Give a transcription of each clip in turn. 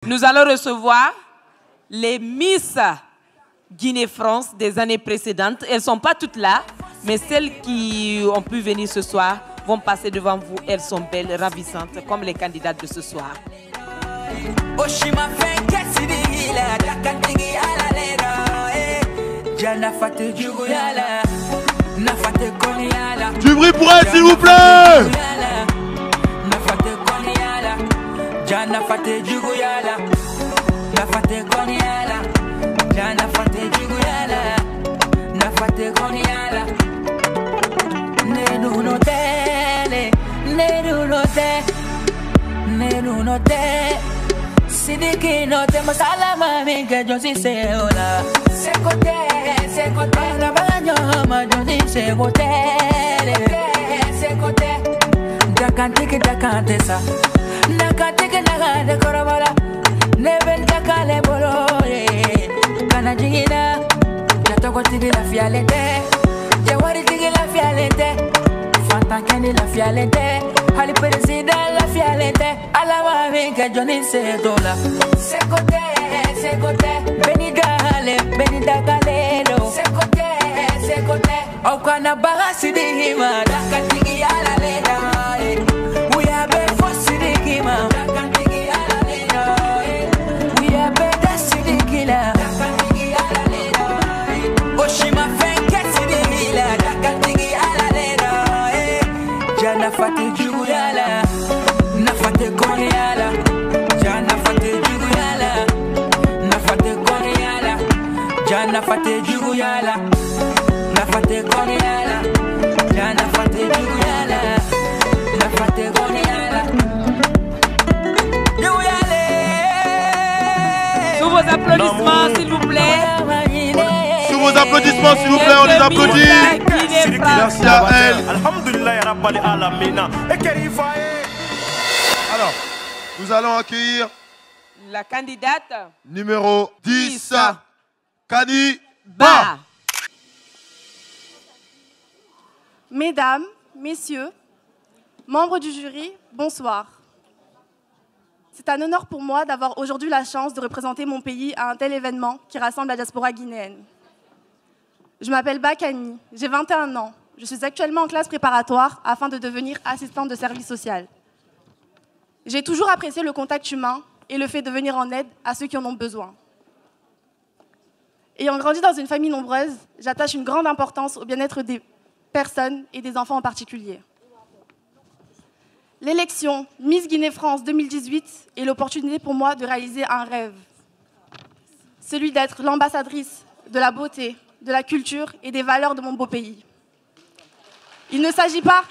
Nous allons recevoir les Miss Guinée-France des années précédentes. Elles ne sont pas toutes là, mais celles qui ont pu venir ce soir vont passer devant vous. Elles sont belles, ravissantes, comme les candidates de ce soir. Du bruit pour elle, s'il vous plaît. Jana fate juguyala, na fate koniala, jana fate juguyala, na fate koniala. Neru no tele, neru no te, neru no te. Sidiki no te masala mami que yo sí sé hola. Secote, na baño ma yo sí sé gote, secote. Dakante sa. Nakateke nagade korabala Nebel takale bolo Kana jigina Jatoko tigi la fialete Jawari tigi la fialete Fanta kendi la fialete Hali presida la fialete Alama vinke joni se dola Sekote, sekote Beni dagale lo Sekote, sekote Aukana baga sidihima Dakatigi ala leda Uyabe fosidikima Dakatigi ala leda Uyabe dasidikila Dakatigi ala leda Oshima fenke sidikila Dakatigi ala leda Jana fati juguyala Nafate konyala Jana fate juguyala Nafate konyala Jana fate juguyala Nafate konyala Jana fate juguyala Nafate konyala Juguyale. Sous vos applaudissements, s'il vous plaît. Sous vos applaudissements, s'il vous plaît, on les applaudit. Merci à elle. Alors, nous allons accueillir la candidate numéro 10, Kani Ba. Ba. Mesdames, messieurs, membres du jury, bonsoir. C'est un honneur pour moi d'avoir aujourd'hui la chance de représenter mon pays à un tel événement qui rassemble la diaspora guinéenne. Je m'appelle Ba Kani, j'ai 21 ans. Je suis actuellement en classe préparatoire afin de devenir assistante de service social. J'ai toujours apprécié le contact humain et le fait de venir en aide à ceux qui en ont besoin. Ayant grandi dans une famille nombreuse, j'attache une grande importance au bien-être des personnes et des enfants en particulier. L'élection Miss Guinée-France 2018 est l'opportunité pour moi de réaliser un rêve. Celui d'être l'ambassadrice de la beauté, de la culture et des valeurs de mon beau pays. Il ne s'agit pas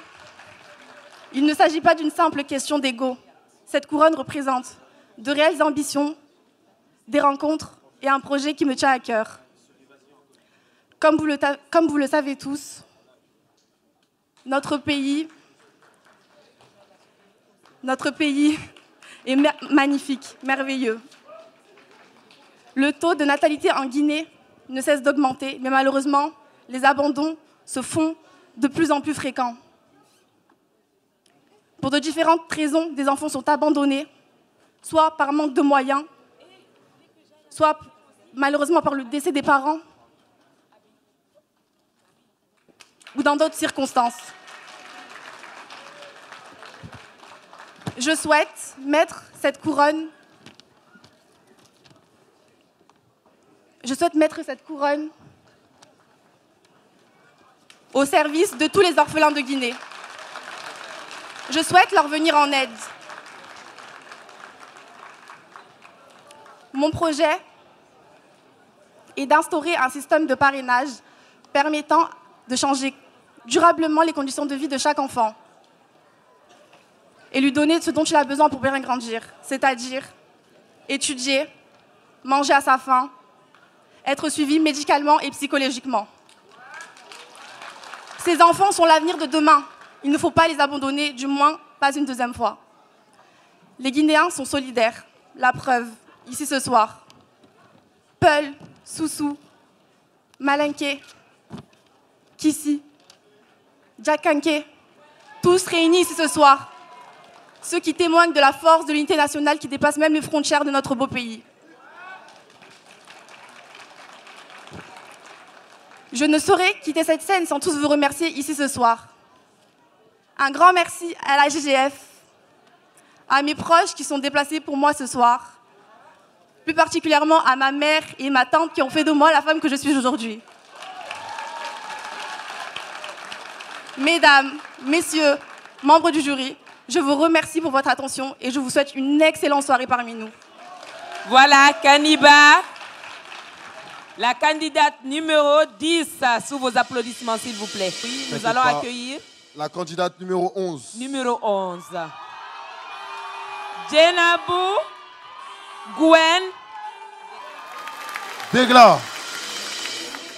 d'une simple question d'ego. Cette couronne représente de réelles ambitions, des rencontres et un projet qui me tient à cœur. Comme vous le savez tous, notre pays est magnifique, merveilleux. Le taux de natalité en Guinée ne cesse d'augmenter, mais malheureusement, les abandons se font de plus en plus fréquents. Pour de différentes raisons, des enfants sont abandonnés, soit par manque de moyens, soit malheureusement par le décès des parents, ou dans d'autres circonstances. Je souhaite mettre cette couronne au service de tous les orphelins de Guinée. Je souhaite leur venir en aide. Mon projet est d'instaurer un système de parrainage permettant de changer durablement les conditions de vie de chaque enfant et lui donner ce dont il a besoin pour bien grandir, c'est-à-dire étudier, manger à sa faim, être suivi médicalement et psychologiquement. Ces enfants sont l'avenir de demain. Il ne faut pas les abandonner, du moins pas une deuxième fois. Les Guinéens sont solidaires. La preuve, ici ce soir. Peul, Soussou, Malinké, Kissi, Djakanké, tous réunis ici ce soir, ceux qui témoignent de la force de l'unité nationale qui dépasse même les frontières de notre beau pays. Je ne saurais quitter cette scène sans tous vous remercier ici ce soir. Un grand merci à la GGF, à mes proches qui sont déplacés pour moi ce soir, plus particulièrement à ma mère et ma tante qui ont fait de moi la femme que je suis aujourd'hui. Mesdames, messieurs, membres du jury, je vous remercie pour votre attention et je vous souhaite une excellente soirée parmi nous. Voilà, Kaniba, la candidate numéro 10, sous vos applaudissements s'il vous plaît. Oui, nous allons accueillir la candidate numéro 11. Numéro 11. Jenabou Gwen Degla.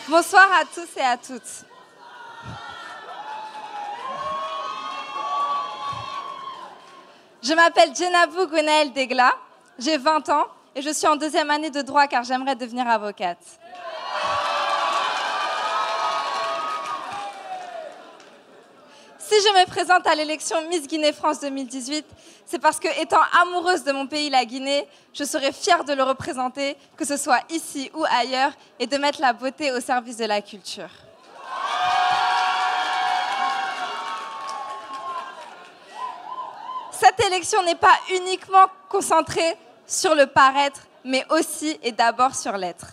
Bonsoir à tous et à toutes. Je m'appelle Jenabou Gwenaël Degla, j'ai 20 ans et je suis en 2e année de droit car j'aimerais devenir avocate. Si je me présente à l'élection Miss Guinée France 2018, c'est parce que, étant amoureuse de mon pays, la Guinée, je serais fière de le représenter, que ce soit ici ou ailleurs, et de mettre la beauté au service de la culture. Cette élection n'est pas uniquement concentrée sur le paraître, mais aussi et d'abord sur l'être.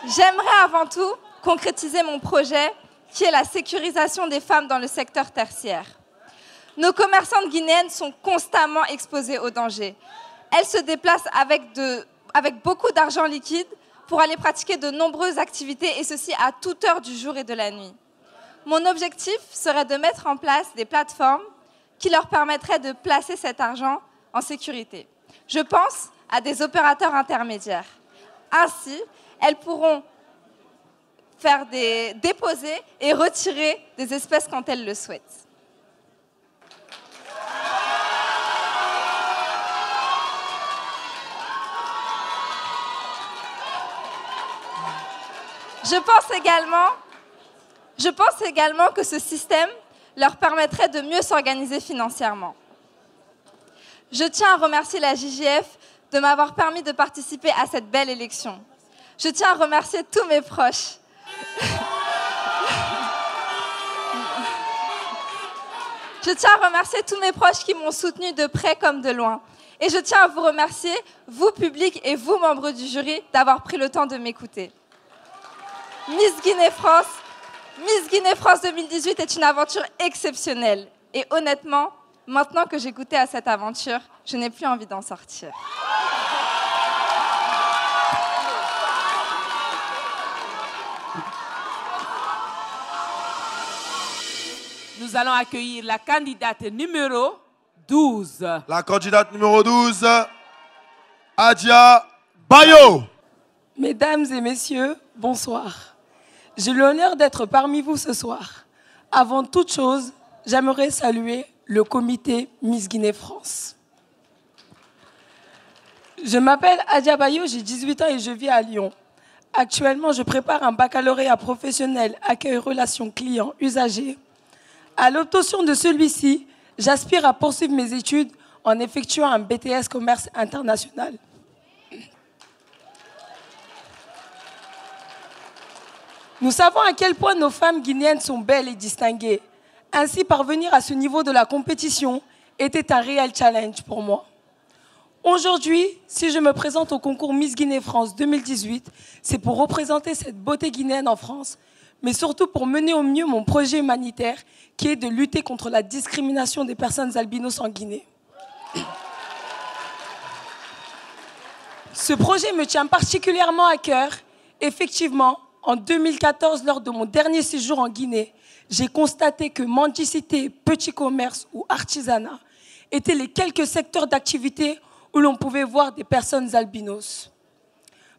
J'aimerais avant tout concrétiser mon projet, qui est la sécurisation des femmes dans le secteur tertiaire. Nos commerçantes guinéennes sont constamment exposées au danger. Elles se déplacent avec beaucoup d'argent liquide pour aller pratiquer de nombreuses activités, et ceci à toute heure du jour et de la nuit. Mon objectif serait de mettre en place des plateformes qui leur permettraient de placer cet argent en sécurité. Je pense à des opérateurs intermédiaires. Ainsi, elles pourront faire déposer et retirer des espèces quand elles le souhaitent. Je pense également que ce système leur permettrait de mieux s'organiser financièrement. Je tiens à remercier la JGF de m'avoir permis de participer à cette belle élection. Je tiens à remercier tous mes proches. Je tiens à remercier tous mes proches qui m'ont soutenue de près comme de loin. Et je tiens à vous remercier, vous public et vous membres du jury, d'avoir pris le temps de m'écouter. Miss Guinée France 2018 est une aventure exceptionnelle. Et honnêtement, maintenant que j'ai goûté à cette aventure, je n'ai plus envie d'en sortir. Nous allons accueillir la candidate numéro 12. La candidate numéro 12, Adia Bayo. Mesdames et messieurs, bonsoir. J'ai l'honneur d'être parmi vous ce soir. Avant toute chose, j'aimerais saluer le comité Miss Guinée France. Je m'appelle Adia Bayo, j'ai 18 ans et je vis à Lyon. Actuellement, je prépare un baccalauréat professionnel accueil relations clients usagers. À l'obtention de celui-ci, j'aspire à poursuivre mes études en effectuant un BTS commerce international. Nous savons à quel point nos femmes guinéennes sont belles et distinguées. Ainsi, parvenir à ce niveau de la compétition était un réel challenge pour moi. Aujourd'hui, si je me présente au concours Miss Guinée France 2018, c'est pour représenter cette beauté guinéenne en France, mais surtout pour mener au mieux mon projet humanitaire qui est de lutter contre la discrimination des personnes albinos en Guinée. Ce projet me tient particulièrement à cœur. Effectivement, en 2014, lors de mon dernier séjour en Guinée, j'ai constaté que mendicité, petit commerce ou artisanat étaient les quelques secteurs d'activité où l'on pouvait voir des personnes albinos.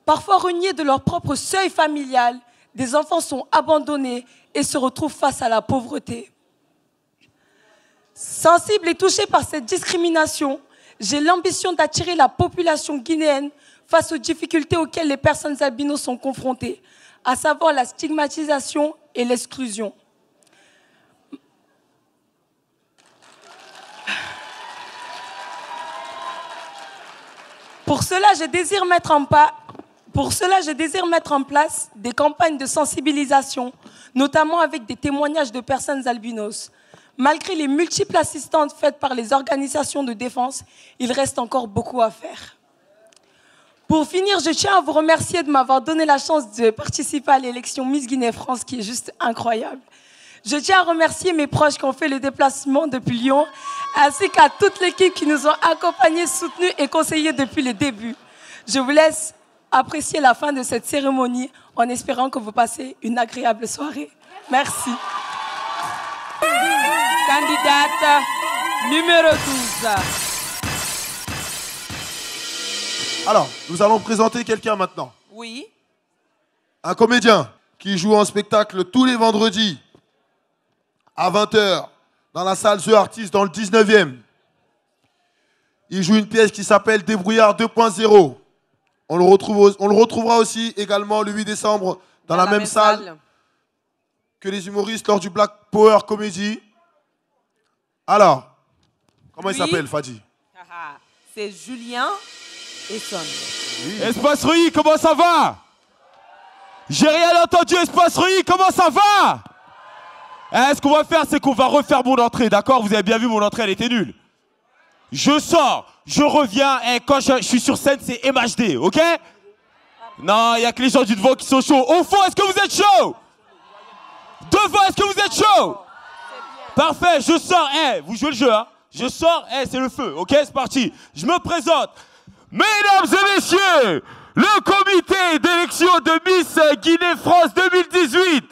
Parfois reniés de leur propre seuil familial, des enfants sont abandonnés et se retrouvent face à la pauvreté. Sensible et touchée par cette discrimination, j'ai l'ambition d'attirer la population guinéenne face aux difficultés auxquelles les personnes albinos sont confrontées, à savoir la stigmatisation et l'exclusion. Pour cela, je désire mettre en place des campagnes de sensibilisation, notamment avec des témoignages de personnes albinos. Malgré les multiples assistantes faites par les organisations de défense, il reste encore beaucoup à faire. Pour finir, je tiens à vous remercier de m'avoir donné la chance de participer à l'élection Miss Guinée-France, qui est juste incroyable. Je tiens à remercier mes proches qui ont fait le déplacement depuis Lyon, ainsi qu'à toute l'équipe qui nous ont accompagnés, soutenus et conseillés depuis le début. Je vous laisse apprécier la fin de cette cérémonie en espérant que vous passez une agréable soirée. Merci. Candidate numéro 12. Alors, nous allons présenter quelqu'un maintenant. Oui. Un comédien qui joue en spectacle tous les vendredis à 20h dans la salle The Artist dans le 19e. Il joue une pièce qui s'appelle Débrouillard 2.0. On le retrouvera aussi également le 8 décembre dans la même salle que les humoristes lors du Black Power Comedy. Alors, comment il s'appelle, Fadi? C'est Julien Esson. Oui. Espace Rui, comment ça va? J'ai rien entendu, Espace Rui, comment ça va? Ce qu'on va faire, c'est qu'on va refaire mon entrée, d'accord? Vous avez bien vu, mon entrée, elle était nulle. Je sors, je reviens, et quand je suis sur scène, c'est MHD, ok? Non, il n'y a que les gens du devant qui sont chauds. Au fond, est-ce que vous êtes chauds? Devant, est-ce que vous êtes chauds? Parfait, je sors, vous jouez le jeu, hein? Je sors, c'est le feu, ok? C'est parti. Je me présente. Mesdames et messieurs, le comité d'élection de Miss Guinée-France 2018,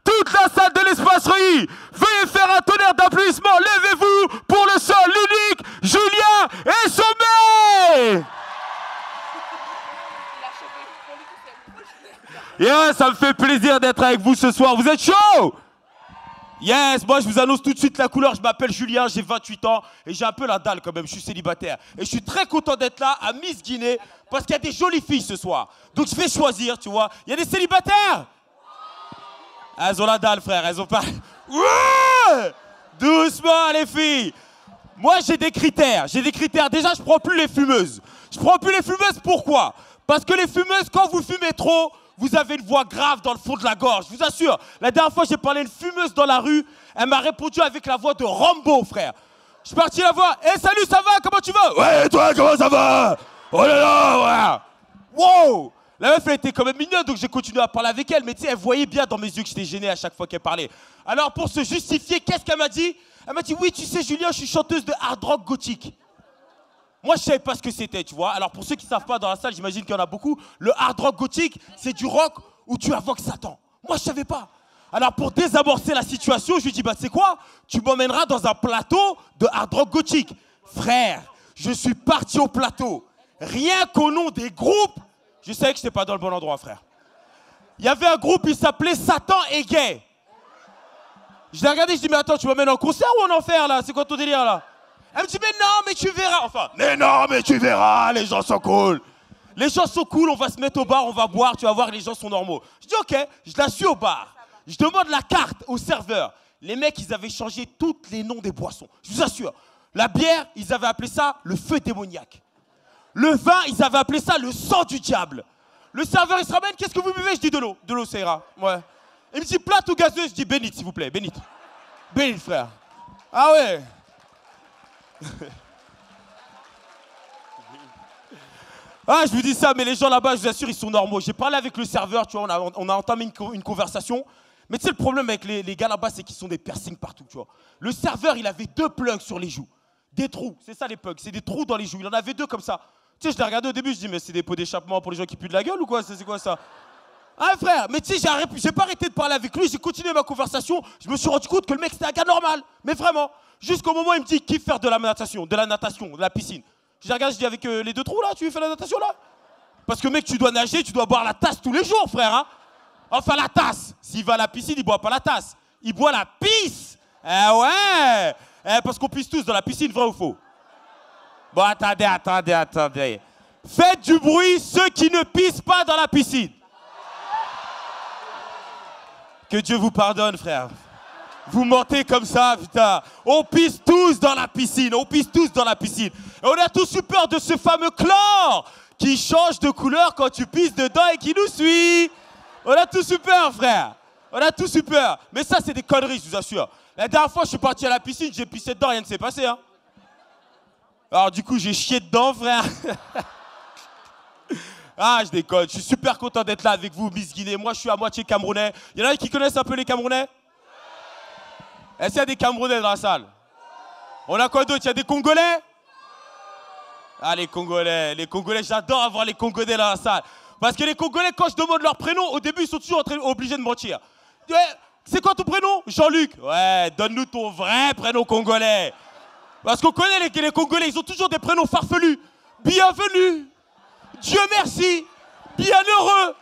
toute la salle de l'Espace Reuilly, veuillez faire un tonnerre d'applaudissements. Levez-vous pour le seul, l'unique, Julien Esson. Yeah, ça me fait plaisir d'être avec vous ce soir. Vous êtes chaud? Yes, moi je vous annonce tout de suite la couleur. Je m'appelle Julien, j'ai 28 ans et j'ai un peu la dalle quand même, je suis célibataire. Et je suis très content d'être là à Miss Guinée parce qu'il y a des jolies filles ce soir. Donc je vais choisir, tu vois. Il y a des célibataires? Elles ont la dalle, frère, elles ont pas... Ouais, doucement les filles. Moi j'ai des critères, Déjà je prends plus les fumeuses. Pourquoi? Parce que les fumeuses, quand vous fumez trop, vous avez une voix grave dans le fond de la gorge, je vous assure. La dernière fois, j'ai parlé à une fumeuse dans la rue. Elle m'a répondu avec la voix de Rambo, frère. Je suis parti la voir. Hey, salut, ça va? Comment tu vas? Ouais, et toi, comment ça va? Oh là là, ouais. Wow. La meuf, elle était quand même mignonne, donc j'ai continué à parler avec elle. Mais tu sais, elle voyait bien dans mes yeux que j'étais gêné à chaque fois qu'elle parlait. Alors, pour se justifier, qu'est-ce qu'elle m'a dit? Elle m'a dit, oui, tu sais, Julien, je suis chanteuse de hard rock gothique. Moi, je ne savais pas ce que c'était, tu vois. Alors, pour ceux qui ne savent pas dans la salle, j'imagine qu'il y en a beaucoup. Le hard rock gothique, c'est du rock où tu invoques Satan. Moi, je ne savais pas. Alors, pour désamorcer la situation, je lui dis, bah, tu sais quoi? Tu m'emmèneras dans un plateau de hard rock gothique. Frère, je suis parti au plateau. Rien qu'au nom des groupes, je savais que je n'étais pas dans le bon endroit, frère. Il y avait un groupe, il s'appelait Satan et Gay. Je l'ai regardé, je dis, mais attends, tu m'emmènes en concert ou en enfer, là? C'est quoi ton délire, là? Elle me dit, mais non, mais tu verras. Enfin, mais non, mais tu verras, les gens sont cool. Les gens sont cool, on va se mettre au bar, on va boire, tu vas voir, les gens sont normaux. Je dis, ok, je la suis au bar. Je demande la carte au serveur. Les mecs, ils avaient changé tous les noms des boissons. Je vous assure. La bière, ils avaient appelé ça le feu démoniaque. Le vin, ils avaient appelé ça le sang du diable. Le serveur, il se ramène, qu'est-ce que vous buvez? Je dis de l'eau. De l'eau, ça ira. Ouais. Il me dit, plate ou gazeuse? Je dis, bénite, s'il vous plaît, bénite. Bénite, frère. Ah ouais. Ah, je vous dis ça, mais les gens là-bas, je vous assure, ils sont normaux. J'ai parlé avec le serveur, tu vois, on a entamé une conversation. Mais tu sais, le problème avec les gars là-bas, c'est qu'ils sont des piercings partout, tu vois. Le serveur, il avait 2 plugs sur les joues. Des trous, c'est ça les plugs, c'est des trous dans les joues. Il en avait 2 comme ça. Tu sais, je l'ai regardé au début, je dis, mais c'est des pots d'échappement pour les gens qui puent de la gueule ou quoi? C'est quoi ça? Ah frère, mais tu sais, j'ai pas arrêté de parler avec lui, j'ai continué ma conversation. Je me suis rendu compte que le mec, c'était un gars normal. Mais vraiment. Jusqu'au moment où il me dit, kiffe faire de la natation, de la piscine. Je regarde, je dis, avec les 2 trous là, tu fais la natation là? Parce que mec, tu dois nager, tu dois boire la tasse tous les jours, frère. Hein? Enfin, la tasse. S'il va à la piscine, il boit pas la tasse. Il boit la pisse. Eh ouais. Parce qu'on pisse tous dans la piscine, vrai ou faux? Bon, attendez. Faites du bruit, ceux qui ne pissent pas dans la piscine. Que Dieu vous pardonne, frère. Vous mentez comme ça, putain. On pisse tous dans la piscine. On pisse tous dans la piscine. Et on a tous eu peur de ce fameux chlore qui change de couleur quand tu pisses dedans et qui nous suit. On a tous eu peur, frère. On a tous eu peur. Mais ça, c'est des conneries, je vous assure. La dernière fois, je suis parti à la piscine, j'ai pissé dedans, rien ne s'est passé. Hein. Alors du coup, j'ai chié dedans, frère. Ah, je déconne. Je suis super content d'être là avec vous, Miss Guinée. Moi, je suis à moitié camerounais. Il y en a qui connaissent un peu les Camerounais? Est-ce qu'il y a des Camerounais dans la salle? On a quoi d'autre? Il y a des Congolais? Ah, les Congolais, j'adore avoir les Congolais dans la salle. Parce que les Congolais, quand je demande leur prénom, au début, ils sont toujours obligés de mentir. C'est quoi ton prénom? Jean-Luc. Ouais, donne-nous ton vrai prénom congolais. Parce qu'on connaît les Congolais, ils ont toujours des prénoms farfelus. Bienvenue. Dieu merci. Bienheureux.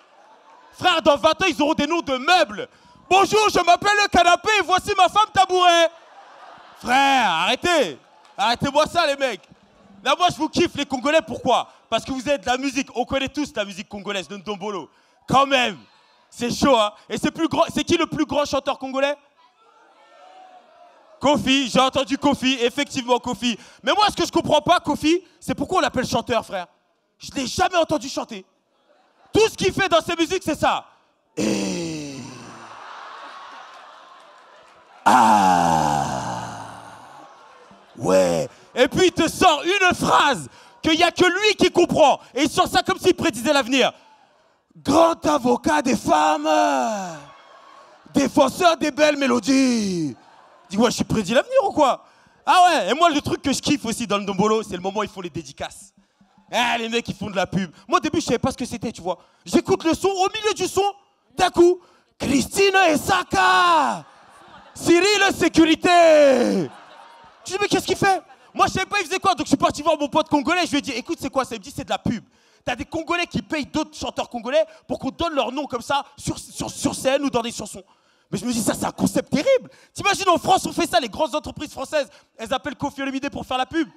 Frère, dans 20 ans, ils auront des noms de meubles. Bonjour, je m'appelle le canapé et voici ma femme tabouret. Frère, arrêtez. Arrêtez-moi ça, les mecs. Là, moi, je vous kiffe, les Congolais. Pourquoi? Parce que vous êtes de la musique. On connaît tous la musique congolaise, de Ndombolo. Quand même. C'est chaud, hein. Et c'est qui le plus grand chanteur congolais? Kofi. J'ai entendu Kofi. Effectivement, Kofi. Mais moi, ce que je comprends pas, Kofi, c'est pourquoi on l'appelle chanteur, frère. Je l'ai jamais entendu chanter. Tout ce qu'il fait dans ses musiques, c'est ça. Et... Ah. Ouais. Et puis, il te sort une phrase qu'il n'y a que lui qui comprend. Et il sort ça comme s'il prédisait l'avenir. Grand avocat des femmes, défenseur des belles mélodies. Dis, ouais, je suis prédit l'avenir ou quoi? Ah ouais, et moi, le truc que je kiffe aussi dans le Ndombolo, c'est le moment où ils font les dédicaces. Eh, les mecs, ils font de la pub. Moi, au début, je savais pas ce que c'était, tu vois. J'écoute le son, au milieu du son, d'un coup, Christine Esaka, Cyril Sécurité. Tu dis, mais qu'est-ce qu'il fait? Moi, je savais pas, il faisait quoi. Donc, je suis parti voir mon pote congolais. Je lui ai dit, écoute, c'est quoi ça? Il me dit, c'est de la pub. T'as des Congolais qui payent d'autres chanteurs congolais pour qu'on donne leur nom comme ça sur scène ou dans des chansons. Mais je me dis, ça, c'est un concept terrible. T'imagines, en France, on fait ça, les grandes entreprises françaises, elles appellent Kofi Olomide pour faire la pub.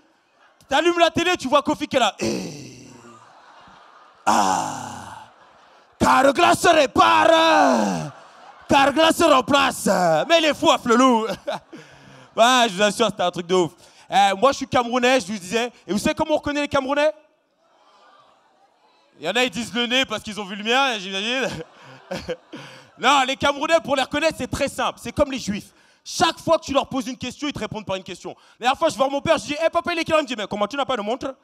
T'allumes la télé, tu vois Kofi qui est là. Car glace répare, car glace remplace. Mais il est fou à Flelou. Ouais, je vous assure, c'était un truc de ouf. Moi, je suis Camerounais, je vous disais. Et vous savez comment on reconnaît les Camerounais? Il y en a, ils disent le nez parce qu'ils ont vu le mien, j'imagine. Non, les Camerounais, pour les reconnaître, c'est très simple. C'est comme les Juifs. Chaque fois que tu leur poses une question, ils te répondent par une question. La dernière fois, je vais voir mon père, je dis, hé, papa, il est quelle heure? Il me dit, mais comment tu n'as pas de montre?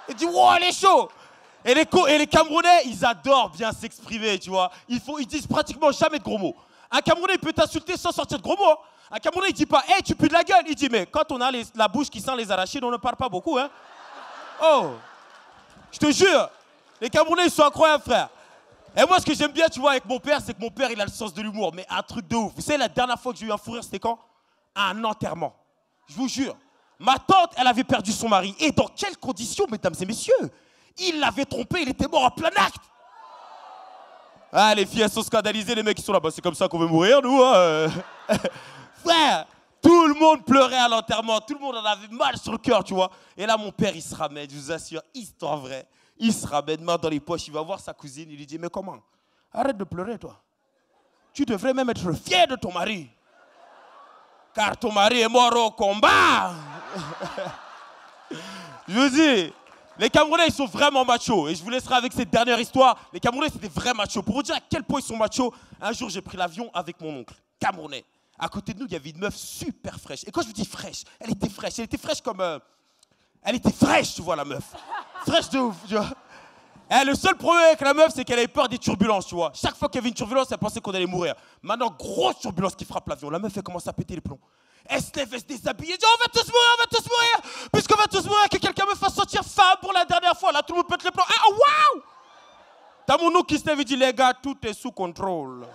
Il dit, wow, elle est chaud. Et les Camerounais, ils adorent bien s'exprimer, tu vois. Ils disent pratiquement jamais de gros mots. Un Camerounais, il peut t'insulter sans sortir de gros mots. Un Camerounais, il dit pas, hé, tu pues de la gueule. Il dit, mais quand on a la bouche qui sent les arachides, on ne parle pas beaucoup, hein. Oh. Je te jure, les Camerounais, ils sont incroyables, frère. Et moi, ce que j'aime bien, tu vois, avec mon père, c'est que mon père, il a le sens de l'humour, mais un truc de ouf. Vous savez, la dernière fois que j'ai eu un fou rire, c'était quand? À un enterrement. Je vous jure. Ma tante, elle avait perdu son mari. Et dans quelles conditions, mesdames et messieurs? Il l'avait trompé, il était mort en plein acte. Ah, les filles, elles sont scandalisées, les mecs, ils sont là. Bah, c'est comme ça qu'on veut mourir, nous, hein. Frère, tout le monde pleurait à l'enterrement, tout le monde en avait mal sur le cœur, tu vois. Et là, mon père, il se ramène, je vous assure, histoire vraie. Il se ramène, main dans les poches, il va voir sa cousine, il lui dit, mais comment? Arrête de pleurer, toi. Tu devrais même être fier de ton mari. Car ton mari est mort au combat. Je vous dis, les Camerounais, ils sont vraiment machos. Et je vous laisserai avec cette dernière histoire. Les Camerounais, c'est des vrais machos. Pour vous dire à quel point ils sont machos, un jour, j'ai pris l'avion avec mon oncle, Camerounais. À côté de nous, il y avait une meuf super fraîche. Et quand je vous dis fraîche, elle était fraîche. Elle était fraîche comme... Elle était fraîche, tu vois, la meuf. Fraîche de ouf, tu vois. Et le seul problème avec la meuf, c'est qu'elle avait peur des turbulences, tu vois. Chaque fois qu'il y avait une turbulence, elle pensait qu'on allait mourir. Maintenant, grosse turbulence qui frappe l'avion. La meuf, elle commence à péter les plombs. Elle se lève, elle se déshabille. Elle dit, on va tous mourir, on va tous mourir. Puisqu'on va tous mourir, que quelqu'un me fasse sentir femme pour la dernière fois. Là, tout le monde pète les plombs. Ah, waouh! T'as mon oncle qui se lève et dit, les gars, tout est sous contrôle.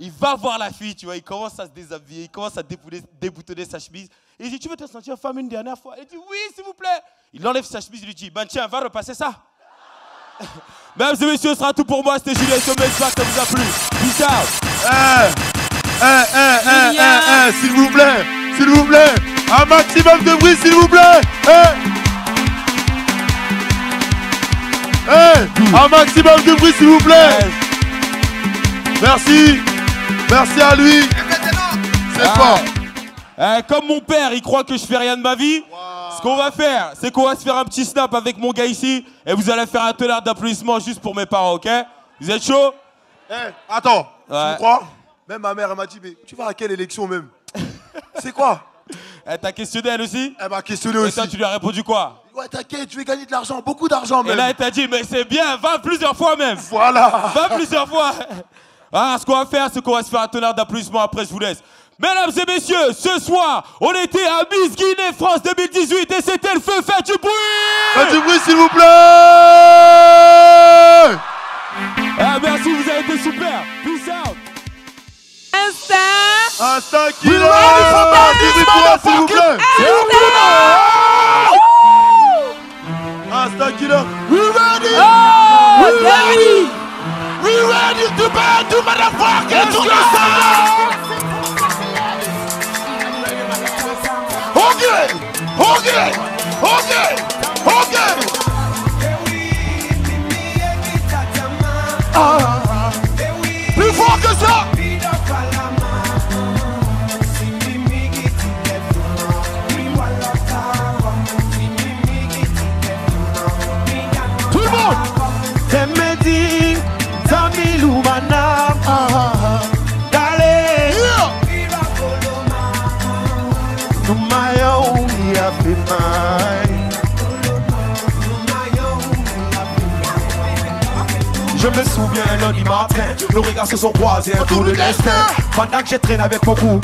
Il va voir la fille, tu vois, il commence à se déshabiller, il commence à déboutonner sa chemise. Et il dit, tu veux te sentir femme une dernière fois? Elle dit, oui, s'il vous plaît. Il enlève sa chemise, il lui dit, ben tiens, va repasser ça. Mesdames et messieurs, ce sera tout pour moi. C'était Julien Sommet, j'espère que ça vous a plu. Peace out. S'il vous plaît, un maximum de bruit, s'il vous plaît. Un maximum de bruit, s'il vous plaît. Merci. Merci à lui. C'est fort. Comme mon père, il croit que je fais rien de ma vie. Ce qu'on va faire, c'est qu'on va se faire un petit snap avec mon gars ici. Et vous allez faire un tonnerre d'applaudissements juste pour mes parents, ok? Vous êtes chaud? Attends, tu me crois? Même ma mère, elle m'a dit, mais tu vas à quelle élection même? C'est quoi? Elle t'a questionné elle aussi? Elle m'a questionné aussi. Et toi, tu lui as répondu quoi? Ouais, t'inquiète, tu veux gagner de l'argent, beaucoup d'argent même. Et là, elle t'a dit, mais c'est bien, va plusieurs fois même. Voilà. Va plusieurs fois. Ce qu'on va faire, c'est qu'on va se faire un tonnerre d'applaudissements. Après, je vous laisse. Mesdames et messieurs, ce soir, on était à Miss Guinée France 2018 et c'était le feu. Faites du bruit! Faites du bruit, s'il vous plaît! Merci, vous avez été super. Peace out. Instinct Killer! S'il vous plaît! Instinct Killer! We ready! We ready to bad to motherfucker! To the Okay! Plus fort que ça! Tout le monde! Temedi, Tamilou Manam, Dale, Numayou, Yapimai. Je me souviens lundi matin, nos regards se sont croisés un tour de destin. Pendant que je traîne avec mon cou,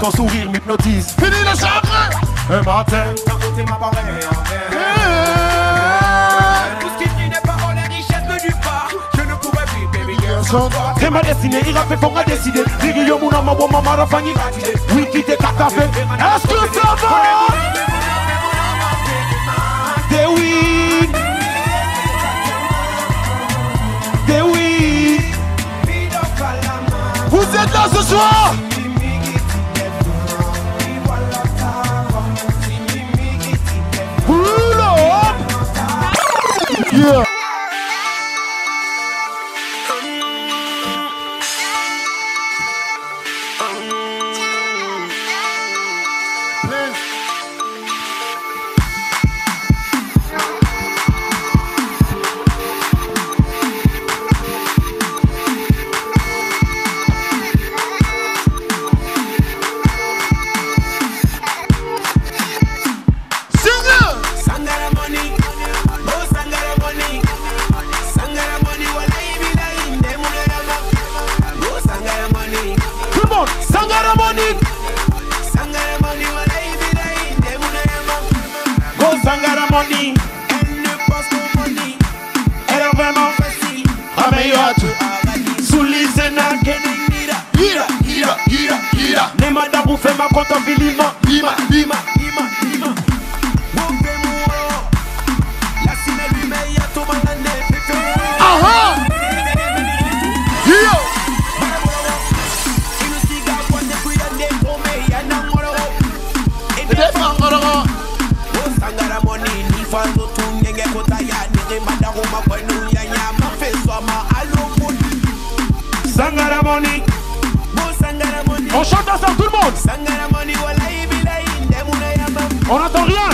ton sourire m'hypnotise. Fini le chagrin! Un matin, t'as côté ma pareille en tout ce qui brille n'est pas en la richesse de nulle part. Je ne pourrais vivre, baby girl, sans toi. C'est ma destinée, il a fait pour ma décider. Dirio mon amour, mon maman, la famille. Oui, qui t'es café. Est-ce que ça va? Des oui. Des oui. Vous êtes là ce soir? Pull up! Yeah! On chante ensemble, tout le monde. On n'entend rien.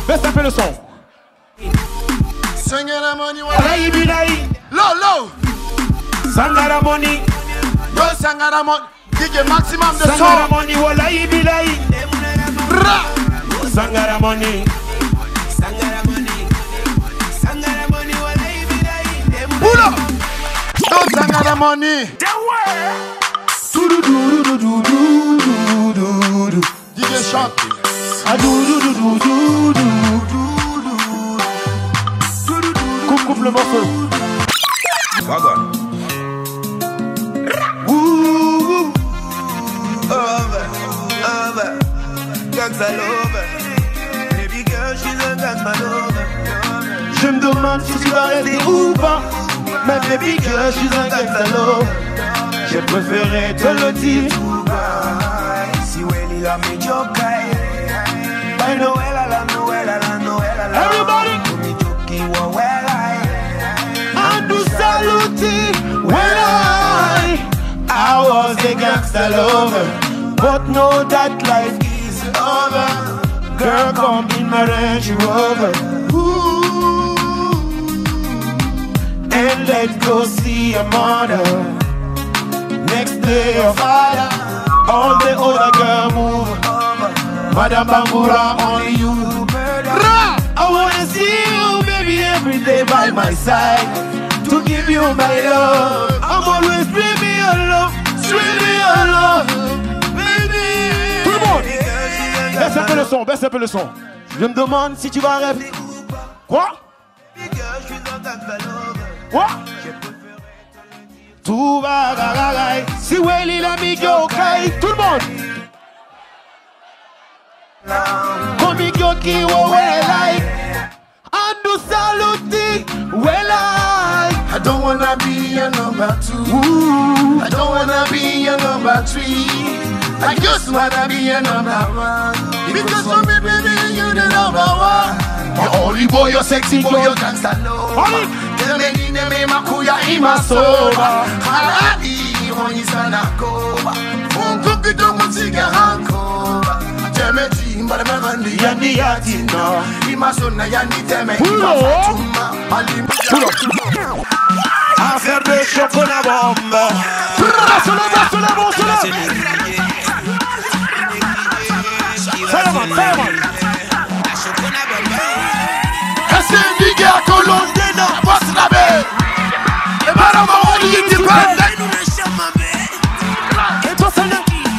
Baisse un peu le son. Low. Sangara money. Yo Sangara money. DJ maximum de Sangara son. money. Wallahi billahi. Sangara money. Oula. Yo Sangara money. DJ chante. Coupe le morceau. Je me demande si tu vas rester ou pas. Mais baby girl, je suis un gangsta lover. J'ai préféré te le dire. Everybody. And do saluti when I gangsta lover. But know that life is over. Girl, come in my Range Rover. Ooh. And let's go see your mother. Next day your father. All the other girl move. Madame Bambura, only you. I wanna see you, baby, every day by my side. To give you my love. I'm always bringing your love. Streaming your love. Baby. Tout le monde. Baisse un peu le son, baisse un peu le son. Je me demande si tu vas rêver. Quoi? Quoi? Tout va gagagai. Si Welly l'amigo kai. Tout le monde. Comigio qui like. Andu saluti like. I don't wanna be your number 2. Ooh. I don't wanna be your number 3. I just wanna be your number 1. Because for me, baby, you're the number 1. You're only boy, you're sexy boy, you're gangsta lover. Tell me name makuya imasoba. Haradi honi sana koba. Funkuki domo sigarankoba. Teme timba le merandi yani yatina. Imasona yani teme imafatuma. Affaire de chocolat bombe. Brasse-le, Fireman. Diga Colondena, what's la baie? Et madame Oli independent. Et toi, c'est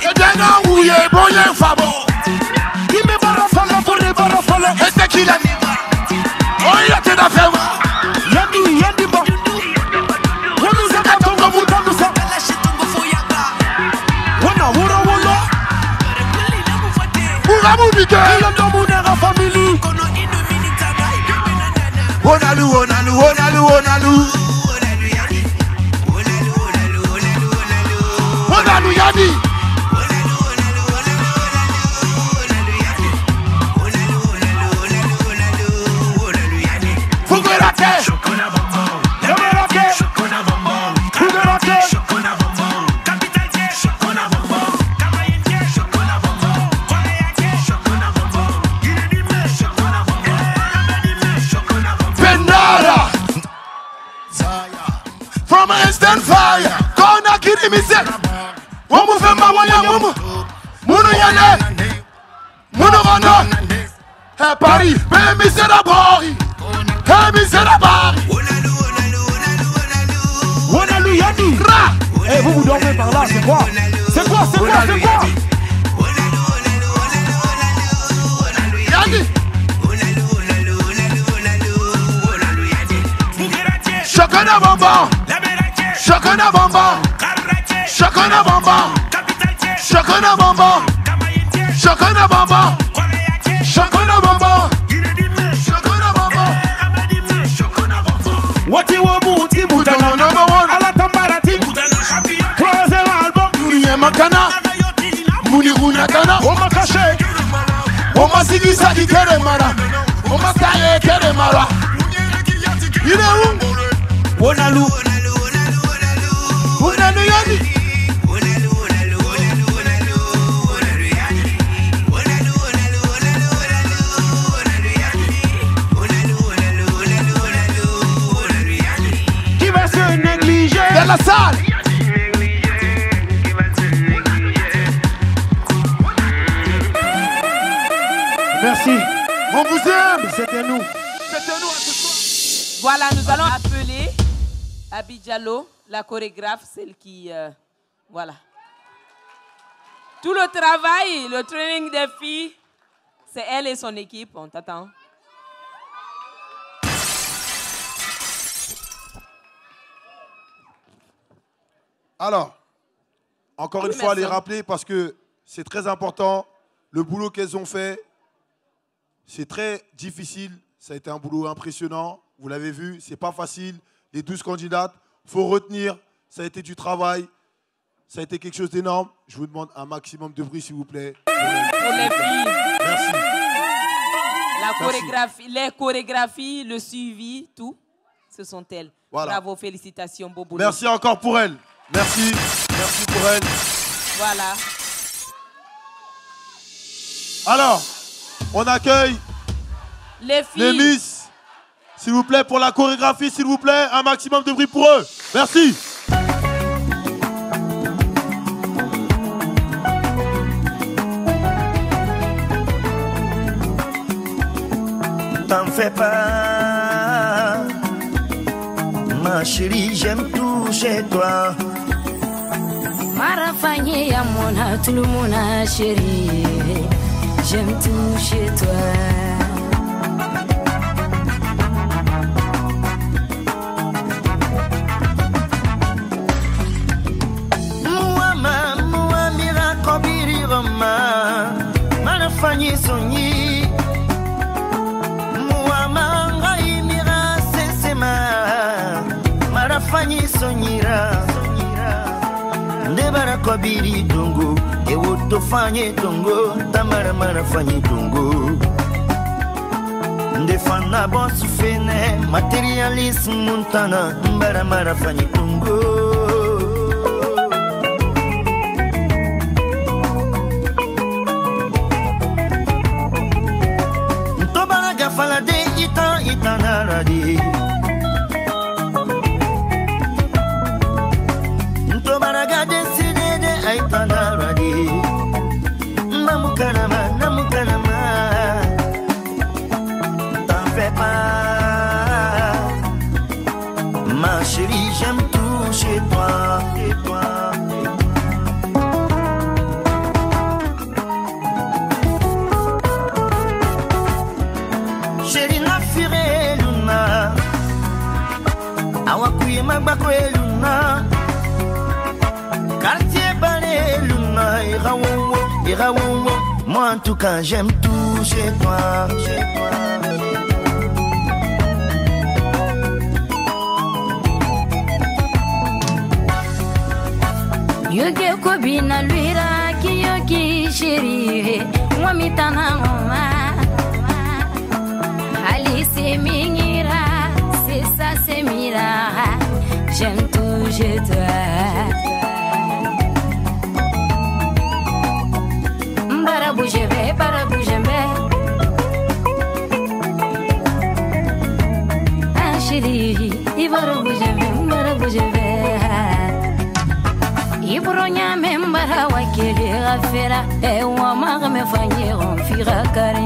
et d'un où il est bon, il est fabo. Il me barre pour les barres. Et c'est qui l'a dit? Oh, il a été d'affaires. Yandi, bon. On nous a gâté, on vous donne ça. Wona. Oura Moubike. Il a dans mon air en famille. Onalu. Onalu Yadi. From instant fire, gonna kill me say. Womu fema wanya womu, munu yane, munu gana. Hey Paris, baby c'est la bari, baby c'est la bari. Onalu Yadi. Eh vous dormez par là, c'est quoi? Yadi. Chocona bonbon. Chocona bonbon. Chocona bonbon. Chocona bonbon. Chocona bonbon. Chocona bonbon. Chocona bonbon. What you want to do? Number 1. Ala tambarati. Close the album. Muni makana. Muni hunakana. Oma kashe. Oma sigisa ikere mara. Oma kaye kere mara. Il est où? Onalu Yadi. Qui va se négliger dans la salle? Merci. On vous aime. C'était nous. Voilà, nous allons appeler Abi Diallo, la chorégraphe, celle qui... voilà. Tout le travail, le training des filles, c'est elle et son équipe. On t'attend. Alors, encore une fois, les rappeler parce que c'est très important. Le boulot qu'elles ont fait, c'est très difficile. Ça a été un boulot impressionnant. Vous l'avez vu, c'est pas facile. Les 12 candidates, il faut retenir. Ça a été du travail. Ça a été quelque chose d'énorme. Je vous demande un maximum de bruit, s'il vous plaît. Pour les filles. Merci. La chorégraphie, les chorégraphies, le suivi, tout, ce sont elles. Voilà. Bravo, félicitations, beau boulot. Merci encore pour elles. Merci. Merci pour elles. Voilà. Alors, on accueille les filles. Les Miss. S'il vous plaît, pour la chorégraphie, s'il vous plaît, un maximum de bruit pour eux. Merci. T'en fais pas, ma chérie, j'aime tout chez toi. Marafanye ya mona, tout le monde a chérie, j'aime tout chez toi. Marafanye sonyi Muamanga imira sesema Marafanye sonyira Ndebara kobiri dongo Ewoto fanye dongo Tamara marafanye dongo Ndefana bonsu fene Materialisme montana Mbara marafanye dongo Falade itanaradi Ntobaraga desidede aitanaradi Namukanama T'en fais pas Ma chérie j'aime tout chez toi et toi. Awakuye magbakwe luna Quartier balé luna Irawowo Moi en tout cas j'aime tout chez toi, chez toi. Yoge kobina luira kiyoki shiri Mwamitana ngoma Halise mingira C'est ça, c'est mira. J'aime tout chez toi. Barabou je vais. Ah chérie, barabou je vais. Ibronya membara wakili gafera. Ewa maga me fanye on fira kare.